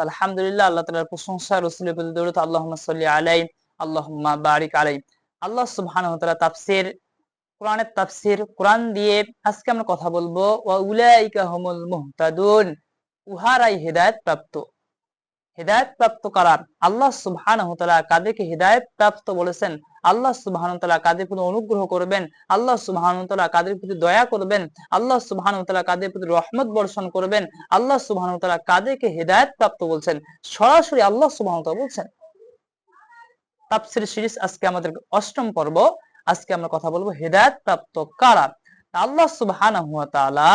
আলহামদুলিল্লাহ, আল্লাহ তাআলার প্রশংসা, রাসূলের প্রতি দরুদ, আল্লাহুম্মা সাল্লি আলাইহি আল্লাহুম্মা বারিক আলাইহি। আল্লাহ সুবহানাহু ওয়া তাআলা তাফসীর, কোরআনের তাফসীর, কোরআন দিয়ে আজকে আমরা কথা বলবো। ওয়া উলাইকা হুমুল মুহতাদুন, উহারাই হেদায়েত প্রাপ্ত। হেদায়েত প্রাপ্ত কারা? আল্লাহ সুবহানাহু ওয়া তাআলা কাদেরকে হেদায়েত প্রাপ্ত বলেছেন, আল্লাহ সুবহানাহু ওয়া তাআলা কাদের প্রতি অনুগ্রহ করবেন, আল্লাহ সুবহানাহু ওয়া তাআলা কাদের প্রতি দয়া করবেন, আল্লাহ সুবহানাহু ওয়া তাআলা কাদের প্রতি রহমত বর্ষণ করবেন, আল্লাহ সুবহানাহু ওয়া তাআলা কাদেরকে হেদায়েত প্রাপ্ত বলছেন, সরাসরি আল্লাহ সুবহানাহু ওয়া তাআলা বলছেন। তাফসীর সিরিজ আজকে আমাদের অষ্টম পর্ব। আজকে আমরা কথা বলবো হেদায়েত প্রাপ্ত কারা। আল্লাহ সুবহানাহু ওয়া তাআলা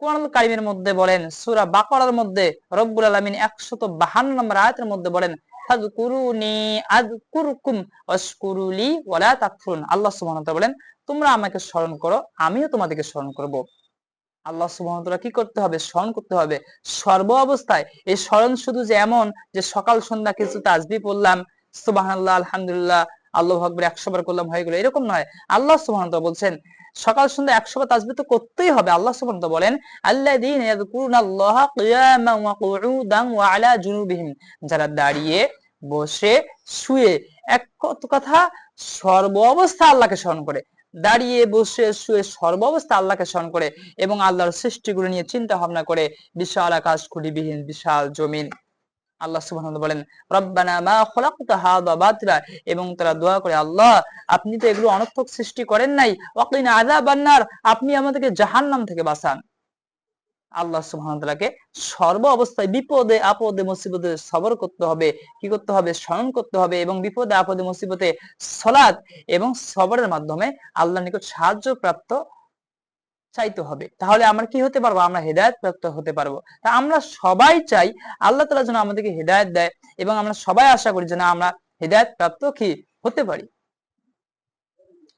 কোরআনুল কারীমের মধ্যে বলেন, সূরা বাকারার মধ্যে রব্বুল আলামিন 152 নম্বর আয়াতের মধ্যে বলেন, ফাযকুরুনি আযকুরকুম ওয়াশকুরুলি ওয়ালা তাকফুরুন। আল্লাহ সুবহানাহু ওয়া তাআলা বলেন, তোমরা আমাকে স্মরণ করো, আমিও তোমাদেরকে স্মরণ করব। আল্লাহ সুবহানাহু ওয়া তাআলা কি করতে হবে? স্মরণ করতে হবে সর্ব অবস্থায়। এই স্মরণ শুধু যে এমন যে সকাল সন্ধ্যা কিছু তাসবিহ পড়লাম, সুবহানাল্লাহ, আলহামদুলিল্লাহ, আল্লাহু আকবার 100 বার করলাম, হয়ে গেল, এরকম নয়। আল্লাহ সুবহানাহু ওয়া তাআলা বলছেন সকাল সন্ধ্যা 100 বার তাসবিহ তো করতেই হবে। আল্লাহ সুবহানাহু ওয়া তাআলা বলেন, আল্লাযীনা ইয়াযকুরুনাল্লাহা কিয়ামান ওয়া কুউদান ওয়া আলা জুনুবিহিম, যারা দাঁড়িয়ে, বসে, শুয়ে, এক কথা সর্ব অবস্থা আল্লাহকে স্মরণ করে। দাঁড়িয়ে, বসে, শুয়ে সর্ব অবস্থা আল্লাহকে স্মরণ করে এবং আল্লাহর সৃষ্টিগুলো নিয়ে চিন্তা ভাবনা করে। বিশাল আকাশ, খুঁটিবিহীন বিশাল জমিন। আল্লাহ সুবহানাহু ওয়া তাআলা বলেন, রব্বানা মা খালাকতা হাযা বাতিলা, এবং তারা দোয়া করে, আল্লাহ আপনি তো এগুলো অনর্থক সৃষ্টি করেন নাই, ওয়াকিনা আযাবান নার, আপনি আমাদেরকে জাহান্নাম থেকে বাঁচান। আল্লাহ সুবহানাহু ওয়া তাআলাকে সর্ব অবস্থায়, বিপদে আপদে মুসিবতে সবর করতে হবে। কি করতে হবে? স্মরণ করতে হবে। এবং বিপদে আপদে মুসিবতে সালাত এবং সবরের মাধ্যমে আল্লাহর নিকট সাহায্য প্রাপ্ত চাইতে হবে। তাহলে আমরা কি হতে পারবো? আমরা হেদায়েত প্রাপ্ত হতে পারবো। তা আমরা সবাই চাই আল্লাহ তাআলা যেন আমাদেরকে হেদায়েত দেয়, এবং আমরা সবাই আশা করি যেন আমরা হেদায়েত প্রাপ্ত কি হতে পারি।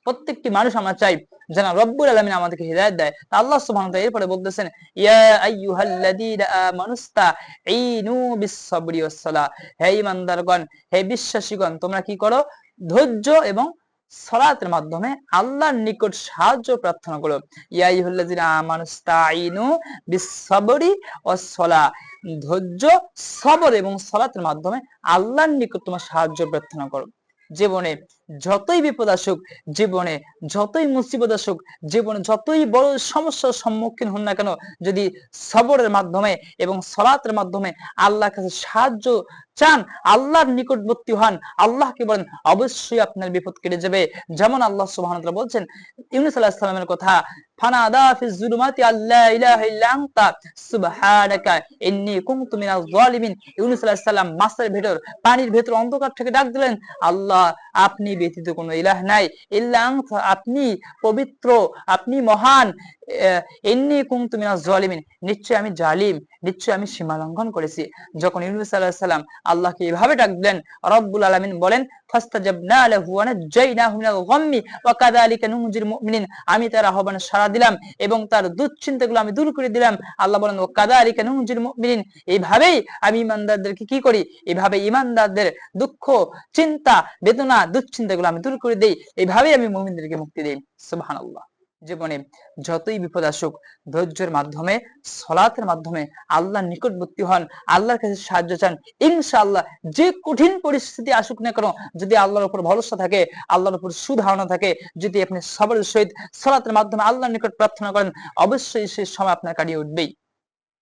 প্রত্যেকটি মানুষ আমরা চাই যেন রব্বুল আলামিন আমাদেরকে হেদায়েত দেয়। তা আল্লাহ সুবহানাহু ওয়া তাআলা এরপরে বলতেছেন, ইয়া আইয়ুহাল্লাযীনা আমানুস্তাঈনু বিস-সাবরি ওয়াস-সালাহ, হে ঈমানদারগণ, হে বিশ্বাসীগণ, তোমরা কি করো? ধৈর্য এবং সালাতের মাধ্যমে আল্লাহর নিকট সাহায্য প্রার্থনা করো। ইয়া আইয়ুহাল্লাযীনা আমানুস্তাঈনু বিস-সাবরি ওয়াস-সালাহ, ধৈর্য, সবর এবং সালাতের মাধ্যমে আল্লাহর নিকট তোমরা সাহায্য প্রার্থনা করো। জীবনে যতই বিপদ আসুক, জীবনে যতই মুসিবত আসুক, জীবনে যতই বড় সমস্যার সম্মুখীন হন না কেন, যদি সবরের মাধ্যমে এবং সালাতের মাধ্যমে আল্লাহর কাছে সাহায্য চান, আল্লাহর নিকটবর্তী হন, আল্লাহকে বলেন, অবশ্যই আপনার বিপদ কেটে যাবে। যেমন আল্লাহ সুবহানাহু ওয়া তাআলা বলছেন ইউনূস আলাইহিস সালামের কথা, ফানাদা ফিজ যুলুমাতি আল্লা ইলাহা ইল্লা আনতা সুবহানাকা ইন্নী কুনতু মিনাজ জালিমিন। ইউনূস আলাইহিস সালাম মাছের ভেতর, পানির ভেতর অন্ধকার থেকে ডাক দিলেন, আল্লাহ আপনি ব্যতীত কোনো ইলাহ নাই, ইল্লা আনতা, আপনি পবিত্র, আপনি মহান, ইন্নী কুনতু মিনাজ জালিমিন, নিশ্চয় আমি জালিম, নিশ্চয় আমি সীমা লঙ্ঘন করেছি। যখন ইউনূস আলাইহিস সালাম আল্লাহকে এভাবে ডাক দিলেন, রব্বুল আলামিন বলেন, ফাস্তাজাবনা লাহু ওয়া নাজ্জাইনাহু মিনাল গাম্মি ওয়া কাযালিকা নুনজিল মুমিনিন, আমি তার আহ্বানে সাড়া দিলাম এবং তার দুশ্চিন্তাগুলো আমি দূর করে দিলাম। আল্লাহ বলেন, ওয়া কাযালিকা নুনজিল মুমিনিন, এইভাবেই আমি ঈমানদারদেরকে কি করি? এইভাবে ঈমানদারদের দুঃখ, চিন্তা, বেদনা, দুশ্চিন্তাগুলো আমি দূর করে দেই। এইভাবেই আমি মুমিনদেরকে মুক্তি দেই। সুবহানাল্লাহ। জীবনে যতই বিপদ আসুক, ধৈর্যের মাধ্যমে, সালাতের মাধ্যমে আল্লাহর নিকটবর্তী হন, আল্লাহর কাছে সাহায্য চান। ইনশাআল্লাহ যে কঠিন পরিস্থিতি আসুক না কেন, যদি আল্লাহর উপর ভরসা থাকে, আল্লাহর উপর সুধারণা থাকে, যদি আপনি সবরের সহিত সালাতের মাধ্যমে আল্লাহর নিকট প্রার্থনা করেন, অবশ্যই সেই সময় আপনার কাটিয়ে উঠবেই।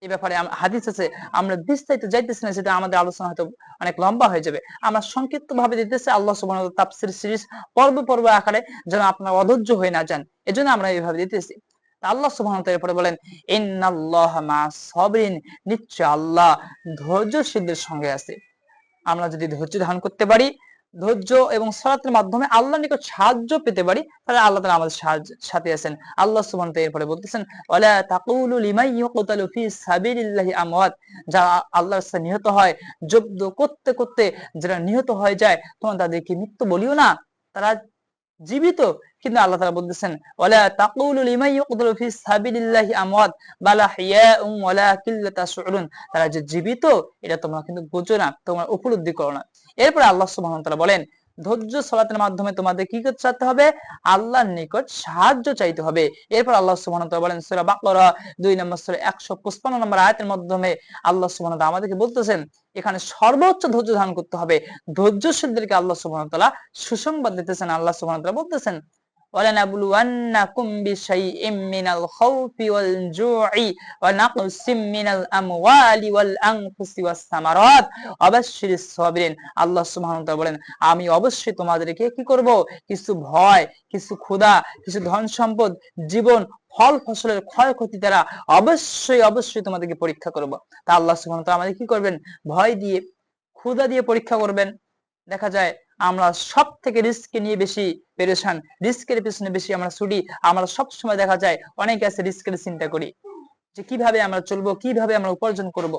এই ব্যাপারে হাদিস আছে, আমরা বিস্তারিত যাইতেছি না, সেটা আমাদের আলোচনা হয়তো অনেক লম্বা হয়ে যাবে। আমরা সংক্ষিপ্ত ভাবে দিতেছি আল্লাহ সুবহানাহু ওয়া তাআলা তাফসীর সিরিজ পর্ব পর্ব আকারে, যেন আপনারা অধৈর্য হয়ে না যান, এজন্য আমরা এইভাবে দিতেছি। আল্লাহ সুবহানাহু ওয়া তাআলা এরপরে বলেন, ইন্নাল্লাহা মা'আস সাবিরিন, নিশ্চয় আল্লাহ ধৈর্যশীলদের সঙ্গে আছে। আমরা যদি ধৈর্য ধারণ করতে পারি, ধৈর্য এবং সালাতের মাধ্যমে আল্লাহর নিকট সাহায্য পেতে পারি, তাহলে আল্লাহ তাআলা আমাদের সাথে আছেন। আল্লাহ সুবহানাহু ওয়া তাআলা এরপরে বলতেছেন, ওয়ালা তাকুলু লিমান ইউকতালু ফি সাবিলিল্লাহি আমওয়াত, যারা আল্লাহর রাস্তায় নিহত হয়, যুদ্ধ করতে করতে যারা নিহত হয়ে যায়, তোমরা তাদেরকে মৃত্যু বলিও না, তারা জীবিত। কিন্তু আল্লাহ তাআলা বলতেছেন, ওয়ালা তাকুলু লিমান ইউকতালু ফি সাবিলিল্লাহি আমওয়াত বাল আহইয়াউম ওয়ালাকিন লা তাশউরুন, তারা যে জীবিত এটা তোমরা কিন্তু বুঝো না, তোমরা উপলব্ধি করো না। এরপর আল্লাহ সুবহানাহু ওয়া তাআলা বলেন, ধৈর্য সালাতের মাধ্যমে তোমাদের কি করতে হবে? আল্লাহর নিকট সাহায্য চাইতে হবে। এরপর আল্লাহ সুবহানাহু ওয়া তাআলা বলেন সূরা বাকারা 2 নম্বর সূরা 155 নম্বর আয়াতের মাধ্যমে আল্লাহ সুবহানাহু ওয়া তাআলা আমাদেরকে বলতেছেন এখানে সর্বোচ্চ ধৈর্য ধারণ করতে হবে। ধৈর্যশীলদেরকে আল্লাহ সুবহানাহু ওয়া তাআলা সুসংবাদ দিতেছেন। আল্লাহ সুবহানাহু ওয়া তাআলা বলতেছেন وَلَنَبْلُوَنَّكُمْ بِشَيْءٍ مِّنَ الْخَوْفِ وَالْجُوعِ وَنَقْصٍ مِّنَ الْأَمْوَالِ وَالْأَنفُسِ وَالثَّمَرَاتِ وَبَشِّرِ الصَّابِرِينَ। আল্লাহ সুবহানাহু ওয়া তাআলা বলেন আমি অবশ্যই তোমাদেরকে কি করব? কিছু ভয়, কিছু ক্ষুধা, কিছু ধন সম্পদ, জীবন, ফল ফসলের ক্ষয়ক্ষতি দ্বারা অবশ্যই তোমাদেরকে পরীক্ষা করব। তা আল্লাহ সুবহানাহু ওয়া তাআলা আমাদের কি করবেন? ভয় দিয়ে, ক্ষুধা দিয়ে পরীক্ষা করবেন। দেখা যায় আমরা সব থেকে রিস্ক নিয়ে বেশি পেরেশান, রিস্কের পিছনে বেশি আমরা ছুটি। আমরা সব সময় দেখা যায় অনেকে আছে রিস্কের চিন্তা করি যে কিভাবে আমরা চলবো, কিভাবে আমরা উপার্জন করব।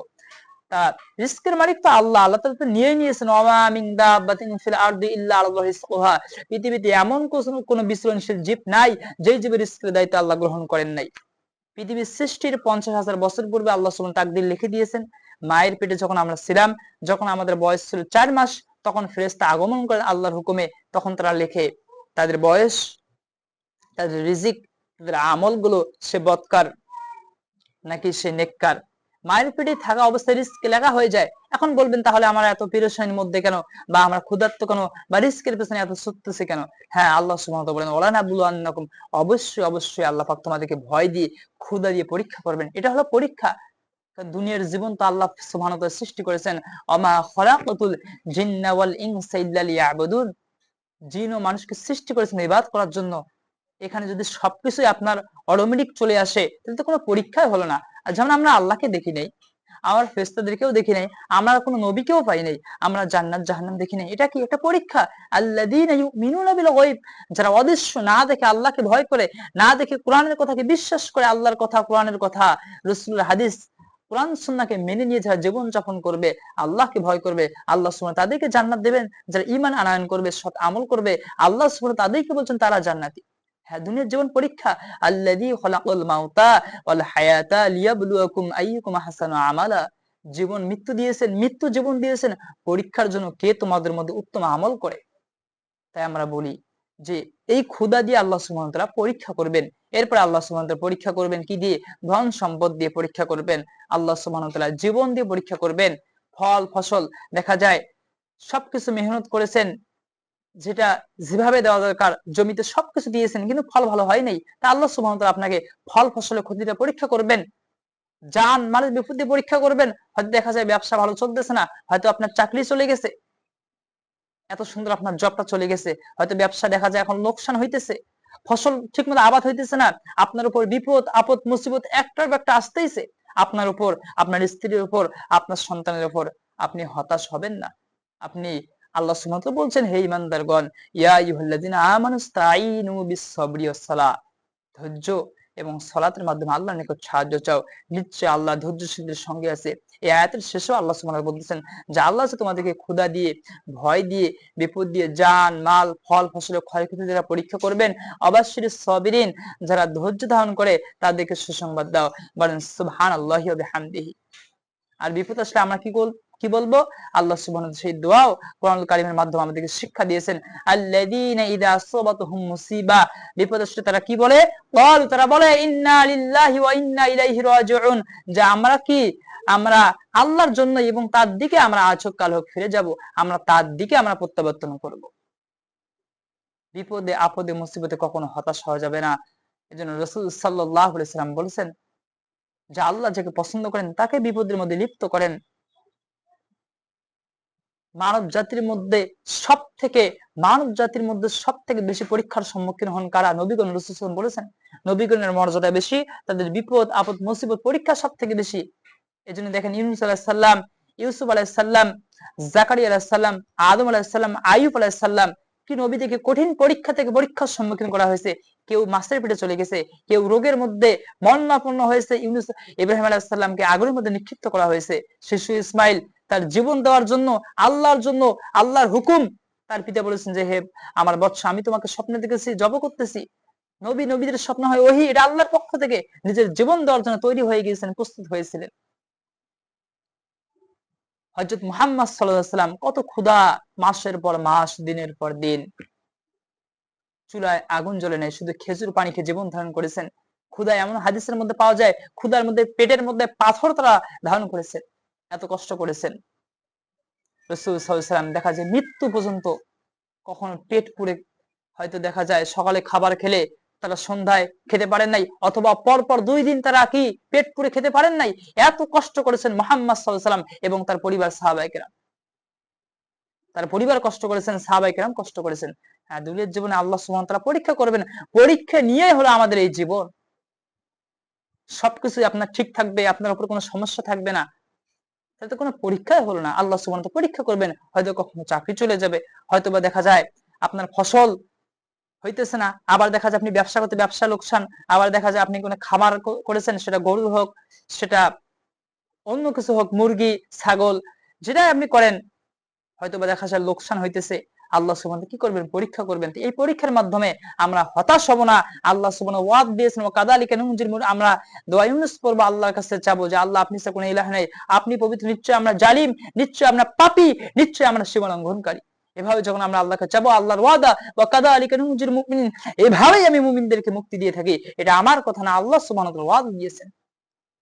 তা রিস্কের মালিক তো আল্লাহ। আল্লাহ তাআলা তো নিয়ে নিয়েছেন ওয়া মিন দাব্বাতিন ফিল আরদি ইল্লা আলাল্লাহি রিজকুহা। পৃথিবীতে এমন কোন বিচরণশীল জীব নাই যেই জীবের রিস্কের দায়িত্ব আল্লাহ গ্রহণ করেন নাই। পৃথিবীর সৃষ্টির 50,000 বছর পূর্বে আল্লাহ সুবহানাহু তাকদীর লিখে দিয়েছেন। মায়ের পেটে যখন আমরা ছিলাম, যখন আমাদের বয়স ছিল 4 মাস, তখন ফেরেশতা আগমন করেন আল্লাহর হুকুমে। তখন তারা লেখে তাদের বয়স, তাদের রিজিক, তাদের আমলগুলো সে বদকার নাকি সে নেককার। মায়ের পেটে থাকা অবস্থায় রিস্ক লেখা হয়ে যায়। এখন বলবেন তাহলে আমার এত পেরেশানির মধ্যে কেন, বা আমরা ক্ষুধার্ত কেন, বা রিস্কের পেছনে এত ছুটতেছি কেন? হ্যাঁ, আল্লাহ সুবহানাহু ওয়া তাআলা বলেন ওয়ালানাবলুওয়ান্নাকুম, অবশ্যই আল্লাহ পাক তোমাদেরকে ভয় দিয়ে, ক্ষুধা দিয়ে পরীক্ষা করবেন। এটা হলো পরীক্ষা। দুনিয়ার জীবন তো আল্লাহ সুবহানাহু ওয়া তাআলা সৃষ্টি করেছেন ওমা খলাকাতুল জিন্না ওয়াল ইনসা ইল্লা লিয়াবুদুন। জিন ও মানুষকে সৃষ্টি করেছেন ইবাদত করার জন্য। এখানে যদি সবকিছুই আপনার অটোমেটিক চলে আসে তাহলে তো কোনো পরীক্ষাই হলো না। আর যেমন আমরা আল্লাহকে দেখি নাই, আমার ফেরেশতাদেরকেও দেখি নাই, আমরা কোনো নবীকেও পাই নাই, আমরা জান্নাত জাহান্নাম দেখি নাই, এটা কি একটা পরীক্ষা? আল্লাযীনা ইউমিনুনা বিল গায়ব, যারা অদৃশ্য না দেখে আল্লাহকে ভয় করে, না দেখে কোরআনের কথাকে বিশ্বাস করে, আল্লাহর কথা, কোরআনের কথা, রাসূলের হাদিস, কোরআন সুন্নাহকে মেনে নিয়ে যারা জীবন যাপন করবে, আল্লাহকে ভয় করবে, আল্লাহ সুবহানাহু তাদেরকে জান্নাত দেবেন। যারা ঈমান আনয়ন করবে, সৎ আমল করবে, আল্লাহ সুবহানাহু তাদেরকে বলছেন তারা জান্নাতি। হ্যাঁ, দুনিয়ার জীবন পরীক্ষা। আল্লাযী খালাকাল মাউতা ওয়াল হায়াতা লিয়াবলুয়াকুম আইয়ুকুম আহসানু আমালা। জীবন মৃত্যু দিয়েছেন, মৃত্যু জীবন দিয়েছেন পরীক্ষার জন্য কে তোমাদের মধ্যে উত্তম আমল করে। তাই আমরা বলি যে এই ক্ষুধা দিয়ে আল্লাহ সুবহানাহু ওয়া তাআলা পরীক্ষা করবেন। এরপর আল্লাহ সুবহানাহু ওয়া তাআলা পরীক্ষা করবেন কি দিয়ে? ধন সম্পদ দিয়ে পরীক্ষা করবেন। আল্লাহ সুবহানাহু ওয়া তাআলা জীবন দিয়ে পরীক্ষা করবেন। ফল ফসল দেখা যায় সবকিছু মেহনত করেছেন, যেটা যেভাবে দেওয়া দরকার জমিতে সবকিছু দিয়েছেন, কিন্তু ফল ভালো হয় নাই। তা আল্লাহ সুবহানাহু ওয়া তাআলা আপনাকে ফল ফসলের ক্ষতিটা পরীক্ষা করবেন। জান মালের বিপদ দিয়ে পরীক্ষা করবেন। হয়তো দেখা যায় ব্যবসা ভালো চলতেছে না, হয়তো আপনার চাকরি চলে গেছে, এত সুন্দর আপনার জবটা চলে গেছে, হয়তো ব্যবসা দেখা যায় এখন লোকসান হইতেছে, ফসল ঠিকমতো আবাদ হইতেছে না, আপনার উপর বিপদ আপদ মুসিবত একটার পর একটা আসতেইছে, আপনার উপর, আপনার স্ত্রীর উপর, আপনার সন্তানের উপর। আপনি হতাশ হবেন না। আপনি, আল্লাহ সুবহানাহু ওয়া তাআলা বলছেন হে ঈমানদারগণ, ইয়া আইয়ুহাল্লাযিনা আমানুস্তাঈনু বিস-সাবরি ওয়াস-সালাহ, ধৈর্য এবং সালাতের মাধ্যমে আল্লাহর নিকট সাহায্য চাও, নিশ্চয়ই আল্লাহ ধৈর্যশীলদের সঙ্গে আছে। এই আয়াতের শেষেও আল্লাহ সুবহানাহু ওয়া তাআলা বলতেছেন যে আল্লাহ যে তোমাদেরকে ক্ষুধা দিয়ে, ভয় দিয়ে, বিপদ দিয়ে, জান মাল ফল ফসলের ক্ষয়ক্ষতি যারা পরীক্ষা করবেন, অবাশশিরিস সাবিরিন, যারা ধৈর্য ধারণ করে তাদেরকে সুসংবাদ দাও। বলেন সুবহানাল্লাহি ওয়া বিহামদিহি। আর বিপদ আসলে আমরা কি বলবো? আল্লাহ সুবহানাহু ওয়া তাআলা সেই দোয়াও কোরআনুল কারীমের মাধ্যমে আমাদেরকে শিক্ষা দিয়েছেন। আল্লাযীনা ইযা আসাবাতুহুম মুসিবা, বিপদ আসলে তারা কি বলে? তারা বলে ইন্না লিল্লাহি ওয়া ইন্না ইলাইহি রাজিউন, যে আমরা আল্লাহর জন্য এবং তার দিকে আমরা আজ হোক কাল হোক ফিরে যাব, আমরা তার দিকে আমরা প্রত্যাবর্তন করব। বিপদে আপদে মুসিবতে কখনো হতাশ হওয়া যাবে না। এজন্য রাসূল সাল্লাল্লাহু আলাইহি সাল্লাম বলেছেন যে আল্লাহ যাকে পছন্দ করেন তাকে বিপদের মধ্যে লিপ্ত করেন। মানব জাতির মধ্যে সব থেকে বেশি পরীক্ষার সম্মুখীন হন কারা? নবীগণ। রাসূল সাল্লাল্লাহু আলাইহি ওয়াসাল্লাম বলেছেন নবীগণের মর্যাদা বেশি, তাদের বিপদ আপদ মুসিবত পরীক্ষা সব থেকে বেশি। এজন্য দেখেন ইউনূস আলাইহিস সালাম, ইউসুফ আলাইহিস সালাম, জাকারিয়া আলাইহিস সালাম, আদম আলাইহিস সালাম, আইয়ুব আলাইহিস সালাম, কি নবীদেরকে কঠিন পরীক্ষা থেকে পরীক্ষার সম্মুখীন করা হয়েছে। কেউ মাছের পেটে চলে গেছে, কেউ রোগের মধ্যে মরণাপন্ন হয়েছে। ইব্রাহিম আলাইহিস সালামকে আগুনের মধ্যে নিক্ষিপ্ত করা হয়েছে। শিশু ইসমাইল তার জীবন দেওয়ার জন্য, আল্লাহর হুকুম, তার পিতা বলেছেন যে হে আমার বৎস, আমি তোমাকে স্বপ্নে দেখেছি, জব করতেছি। নবীদের স্বপ্ন হয় ওহী, এটা আল্লাহর পক্ষ থেকে, নিজের জীবন দেওয়ার জন্য তৈরি হয়ে গিয়েছেন, প্রস্তুত হয়েছিলেন। হযরত মুহাম্মদ সাল্লাল্লাহু আলাইহি ওয়াসাল্লাম কত ক্ষুধা, মাসের পর মাস, দিনের পর দিন চুলায় আগুন জ্বলে নাই, শুধু খেজুর পানি খেয়ে জীবন ধারণ করেছেন। ক্ষুধায় এমন হাদিসের মধ্যে পাওয়া যায়, ক্ষুধার মধ্যে পেটের মধ্যে পাথর তারা ধারণ করেছে, এত কষ্ট করেছেন। রাসূল সাল্লাল্লাহু আলাইহি ওয়াসাল্লাম দেখা যায় মৃত্যু পর্যন্ত কখনো পেট পুরে, হয়তো দেখা যায় সকালে খাবার খেলে তারা সন্ধ্যায় খেতে পারেন নাই, অথবা পরপর 2 দিন তারা কি পেট পুরে খেতে পারেন নাই। এত কষ্ট করেছেন মুহাম্মদ সাল্লাল্লাহু আলাইহি ওয়াসাল্লাম এবং তার পরিবার সাহাবায়ে কেরাম। তার পরিবার কষ্ট করেছেন, সাহাবায়ে কেরাম কষ্ট করেছেন। হ্যাঁ, দুনিয়ার জীবনে আল্লাহ সুবহানাহু ওয়া তাআলা পরীক্ষা করবেন। পরীক্ষা নিয়েই হলো আমাদের এই জীবন। সবকিছু আপনার ঠিক থাকবে, আপনার উপর কোনো সমস্যা থাকবে না, তাহলে তো কোনো পরীক্ষাই হলো না। আল্লাহ সুবহানাহু ওয়া তাআলা পরীক্ষা করবেন। হয়তো কখনো চাকরি চলে যাবে, হয়তোবা দেখা যায় আপনার ফসল হইতেছে না, আবার দেখা যায় আপনি ব্যবসা করতে ব্যবসা লোকসান, আবার দেখা যায় আপনি কোনো খামার করেছেন, সেটা গরু হোক, সেটা অন্য কিছু হোক, মুরগি, ছাগল, যেটাই আপনি করেন, হয়তোবা দেখা যায় লোকসান হইতেছে। আল্লাহ সুবহানাহু ওয়া তাআলা কি করবেন? পরীক্ষা করবেন। এই পরীক্ষার মাধ্যমে আমরা হতাশ হব না। আল্লাহ সুবহানাহু ওয়াদ দিয়েছেন, ওয়া কাযালিকা নুনজিল মুমিনিন, আমরা দোয়া ইউনূস পড়ব, আল্লাহর কাছে চাবো যে আল্লাহ আপনি ছাড়া কোনো ইলাহ নাই, আপনি পবিত্র, নিশ্চয়ই আমরা জালিম, নিশ্চয়ই আমরা পাপী, নিশ্চয়ই আমরা সীমা লঙ্ঘনকারী। এভাবে যখন আমরা আল্লাহকে চাবো, আল্লাহর ওয়াদা, ওয়া কাযালিকা নুনজিল মুমিনিন, এভাবেই আমি মুমিনদেরকে মুক্তি দিয়ে থাকি। এটা আমার কথা না, আল্লাহ সুবহানাহু ওয়া তাআলা ওয়াদা দিয়েছেন।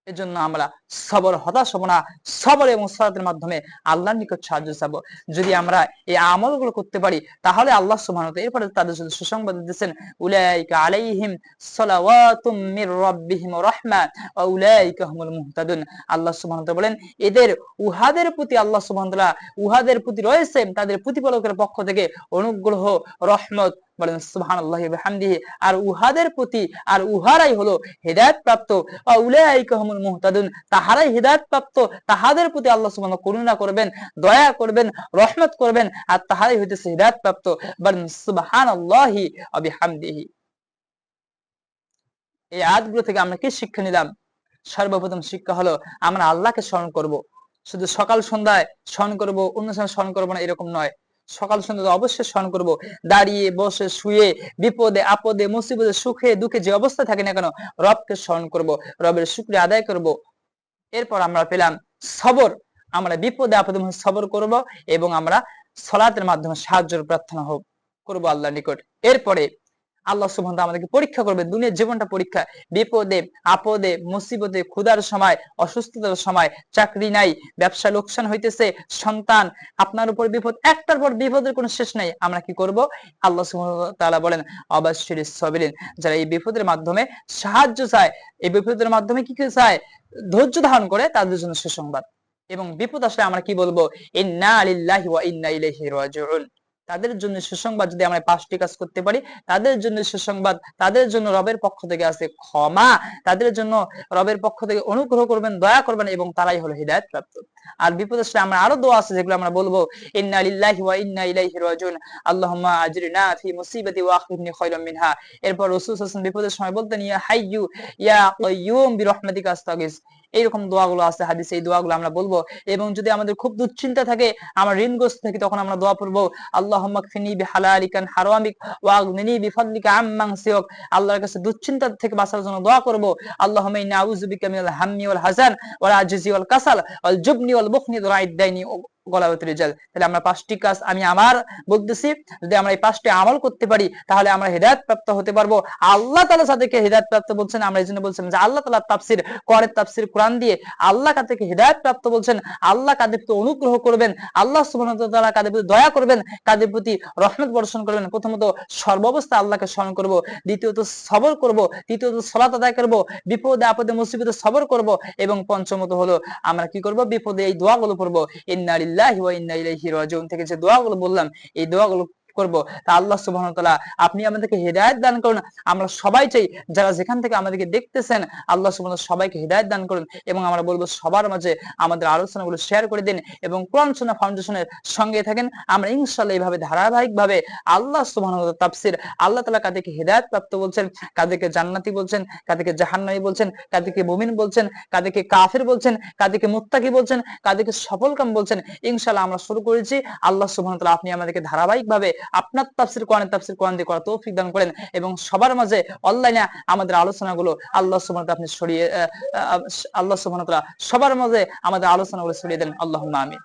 এজন্য আমরা সবর, হতাশ হব না। সবর এবং সালাতের মাধ্যমে আল্লাহর নিকট সাহায্য চাবো। যদি আমরা এই আমলগুলো করতে পারি, তাহলে আল্লাহ সুবহানাহু ওয়া তাআলা এরপরে তাদের জন্য সুসংবাদ দিয়েছেন, উলাইকা আলাইহিম সালাওয়াতুম মির রাব্বিহিম ওয়া রাহমা ওয়া উলাইকা হুমুল মুহতাদুন। আল্লাহ সুবহানাহু ওয়া তাআলা বলেন, এদের উহাদের প্রতি আল্লাহ সুবহানাহু ওয়া তাআলা উহাদের প্রতি রয়েছে তাদের প্রতিপালকের পক্ষ থেকে অনুগ্রহ, রহমত, বলেন সুবহানাল্লাহি ওয়া বিহামদিহি। আর উহাদের প্রতি, আর উহারাই হলো হেদায়েত প্রাপ্ত, উলাইকা হুমুল মুহতাদুন, তাহারাই হেদায়েত প্রাপ্ত, তাহাদের প্রতি আল্লাহ সুবহানাহু ওয়া তাআলা করুণা করবেন, দয়া করবেন, রহমত করবেন, আর তাহারাই হইতেছে হেদায়েত প্রাপ্ত। বলেন সুবহানাল্লাহি ওয়া বিহামদিহি। এই আয়াতগুলো থেকে আমরা কি শিক্ষা নিলাম? সর্বপ্রথম শিক্ষা হলো আমরা আল্লাহকে স্মরণ করব। শুধু সকাল সন্ধ্যায় স্মরণ করব, অন্য সময় স্মরণ করব না, এরকম নয়। সকাল সন্ধ্যা অবশ্যই স্মরণ করব, দাঁড়িয়ে, বসে, শুয়ে, বিপদে আপদে, মুসিবতে, সুখে দুঃখে, যে অবস্থা থাকে না কেন, রবকে স্মরণ করব, রবের শুকরিয়া আদায় করব। এরপর আমরা পেলাম সবর, আমরা বিপদে আপদে সবর করব এবং আমরা সালাতের মাধ্যমে সাহায্য প্রার্থনা করব আল্লাহর নিকট। এরপরে আল্লাহ সুবহানাহু ওয়া তাআলা আমাদেরকে পরীক্ষা করবেন। দুনিয়ার জীবনটা পরীক্ষা। বিপদে আপদে, মুসিবতে, ক্ষুধার সময়, অসুস্থতার সময়, চাকরি নাই, ব্যবসা লোকসান হইতেছে, সন্তান, আপনার উপর বিপদ, একটার পর বিপদের কোনো শেষ নাই, আমরা কি করব? আল্লাহ সুবহানাহু ওয়া তাআলা বলেন, আবাশশিরিস সাবিরিন, যারা এই বিপদের মাধ্যমে সাহায্য চায়, এই বিপদের মাধ্যমে কি চায়? ধৈর্য ধারণ করে, তাদের জন্য সুসংবাদ। এবং বিপদ আসলে আমরা কি বলবো? ইন্না লিল্লাহি ওয়া ইন্না ইলাইহি রাজিউন। তাদের জন্য সুসংবাদ, যদি আমরা 5টি কাজ করতে পারি, তাদের জন্য সুসংবাদ, তাদের জন্য রবের পক্ষ থেকে আছে ক্ষমা, তাদের জন্য রবের পক্ষ থেকে অনুগ্রহ করবেন, দয়া করবেন, এবং তারাই হলো হিদায়াত প্রাপ্ত। আর বিপদ আসলে আমরা আরো দোয়া আছে যেগুলো আমরা বলবো, ইন্না লিল্লাহি ওয়া ইন্না ইলাইহি রাজিউন, আল্লাহুম্মা আজরিনা ফি মুসিবাতি ওয়া আখরিজনি খায়রাম মিনহা। এরপর রাসূল সাল্লাল্লাহু আলাইহি ওয়াসাল্লাম বিপদের সময় বলতেন, ইয়া হাইয়্যু ইয়া কাইয়্যুম বিরহমাতিকা আস্তাগিস। এইরকম দোয়াগুলো আছে হাদিসে, এই দোয়াগুলো আমরা বলবো। এবং যদি আমাদের খুব দুশ্চিন্তা থাকে, আমরা ঋণগ্রস্ত থাকি, তখন আমরা দোয়া পড়বো, আল্লাহুম্মা কফিনি বিহালালিকা আন হারামিক ওয়া আগনিনি বিফাদলিকা আম্মান সিওয়াক। আল্লাহর কাছে দুশ্চিন্তা থেকে বাঁচার জন্য দোয়া করব, আল্লাহুম্মা ইন্নী আউযু বিকা মিনাল হাম্মি ওয়াল হাযান ওয়াল আজজি ওয়াল কাসাল ওয়াল জুবনি ওয়াল বুখনি ওয়া রাইদ দাইনি গলাবাতের রিজাল। তাহলে আমরা 5টি কাজ আমি আমার বলতেছি, যদি আমরা এই 5টি আমল করতে পারি, তাহলে আমরা হেদায়েত প্রাপ্ত হতে পারবো। আল্লাহ তাআলা যাদেরকে হেদায়েত প্রাপ্ত বলছেন, আমরা এইজন্য বলছেন যে আল্লাহ তাআলা তাফসীর কোরআনের তাফসীর কোরআন দিয়ে আল্লাহ কাদেরকে হেদায়েত প্রাপ্ত বলছেন, আল্লাহ কাদের প্রতি অনুগ্রহ করবেন, আল্লাহ সুবহানাহু ওয়া তাআলা কাদের প্রতি দয়া করবেন, কাদের প্রতি রহমত বর্ষণ করবেন। প্রথমত সর্বাবস্থা আল্লাহকে স্মরণ করব, দ্বিতীয়ত সবর করব, তৃতীয়ত সালাত আদায় করব, বিপদে আপদে মুসিবতে সবর করব, এবং পঞ্চমত হলো আমরা কি করব? বিপদে এই দোয়াগুলো পড়ব, ইন্না লিল্লাহি ওয়া ইন্না ইলাইহি রাজিউন থেকে যে দোয়াগুলো বললাম, এই দোয়াগুলো করব। তা আল্লাহ সুবহানাহু ওয়া তাআলা আপনি আমাদেরকে হেদায়েত দান করুন। আমরা সবাই চাই, যারা যেখান থেকে আমাদেরকে দেখতেছেন, আল্লাহ সুবহানাহু ওয়া তাআলা সবাইকে হেদায়েত দান করুন। এবং আমরা বলবো সবার মাঝে আমাদের আলোচনাগুলো শেয়ার করে দিন এবং কোরআন সুন্নাহ ফাউন্ডেশনের সঙ্গে থাকেন। আমরা ইনশাআল্লাহ এইভাবে ধারাবাহিকভাবে আল্লাহ সুবহানাহু ওয়া তাআলা তাফসীর, আল্লাহ তাআলা কাদেরকে হেদায়েত প্রাপ্ত বলছেন, কাদেরকে জান্নাতি বলছেন, কাদেরকে জাহান্নামী বলছেন, কাদেরকে মুমিন বলছেন, কাদেরকে কাফির বলছেন, কাদেরকে মুত্তাকি বলছেন, কাদেরকে সফলকাম বলছেন, ইনশাআল্লাহ আমরা শুরু করেছি। আল্লাহ সুবহানাহু ওয়া তাআলা আপনি আমাদেরকে ধারাবাহিকভাবে আপনার তাফসীর কোরআন দিয়ে করার তৌফিক দান করেন, এবং সবার মাঝে অনলাইনে আমাদের আলোচনাগুলো আল্লাহ সুবহানাহু ওয়া তাআলা আপনি ছড়িয়ে, আল্লাহ সুবহানাহু ওয়া তাআলা সবার মাঝে আমাদের আলোচনাগুলো ছড়িয়ে দেন। আল্লাহুম্মা আমিন।